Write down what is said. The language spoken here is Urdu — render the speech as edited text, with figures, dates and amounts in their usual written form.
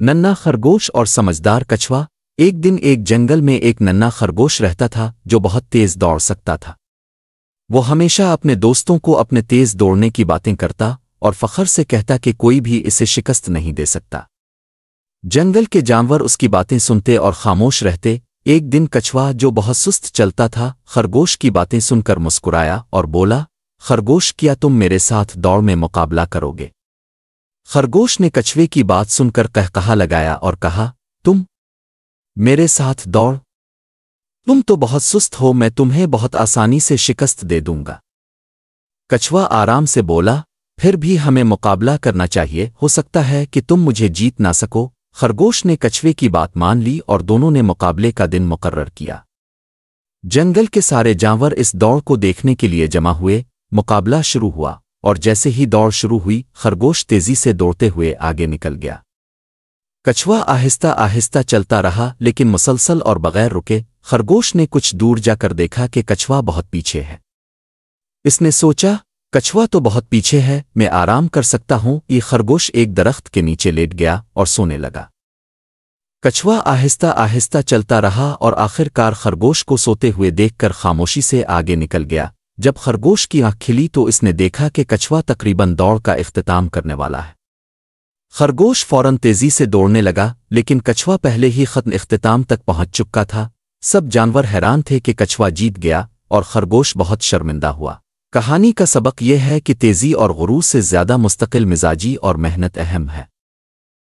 ننھا خرگوش اور سمجھدار کچھوا۔ ایک دن ایک جنگل میں ایک ننھا خرگوش رہتا تھا جو بہت تیز دوڑ سکتا تھا۔ وہ ہمیشہ اپنے دوستوں کو اپنے تیز دوڑنے کی باتیں کرتا اور فخر سے کہتا کہ کوئی بھی اسے شکست نہیں دے سکتا۔ جنگل کے جانور اس کی باتیں سنتے اور خاموش رہتے۔ ایک دن کچھوا جو بہت سست چلتا تھا خرگوش کی باتیں سن کر مسکرایا اور بولا، خرگوش کیا تم میرے ساتھ دوڑ میں مقابلہ کرو گے؟ خرگوش نے کچھوے کی بات سن کر قہقہا لگایا اور کہا، تم میرے ساتھ دوڑ؟ تم تو بہت سست ہو، میں تمہیں بہت آسانی سے شکست دے دوں گا۔ کچھوا آرام سے بولا، پھر بھی ہمیں مقابلہ کرنا چاہیے، ہو سکتا ہے کہ تم مجھے جیت نہ سکو۔ خرگوش نے کچھوے کی بات مان لی اور دونوں نے مقابلے کا دن مقرر کیا۔ جنگل کے سارے جانور اس دوڑ کو دیکھنے کے لیے جمع ہوئے۔ مقابلہ شروع ہوا اور جیسے ہی دوڑ شروع ہوئی خرگوش تیزی سے دوڑتے ہوئے آگے نکل گیا۔ کچھوا آہستہ آہستہ چلتا رہا لیکن مسلسل اور بغیر رکے۔ خرگوش نے کچھ دور جا کر دیکھا کہ کچھوا بہت پیچھے ہے۔ اس نے سوچا، کچھوا تو بہت پیچھے ہے، میں آرام کر سکتا ہوں۔ یہ خرگوش ایک درخت کے نیچے لیٹ گیا اور سونے لگا۔ کچھوا آہستہ آہستہ چلتا رہا اور آخر کار خرگوش کو سوتے ہوئے دیکھ کر خاموشی سے آگے نکل گیا۔ جب خرگوش کی آنکھ کھلی تو اس نے دیکھا کہ کچھوا تقریباً دوڑ کا اختتام کرنے والا ہے۔ خرگوش فوراً تیزی سے دوڑنے لگا لیکن کچھوا پہلے ہی ختم اختتام تک پہنچ چکا تھا۔ سب جانور حیران تھے کہ کچھوا جیت گیا اور خرگوش بہت شرمندہ ہوا۔ کہانی کا سبق یہ ہے کہ تیزی اور غرور سے زیادہ مستقل مزاجی اور محنت اہم ہے۔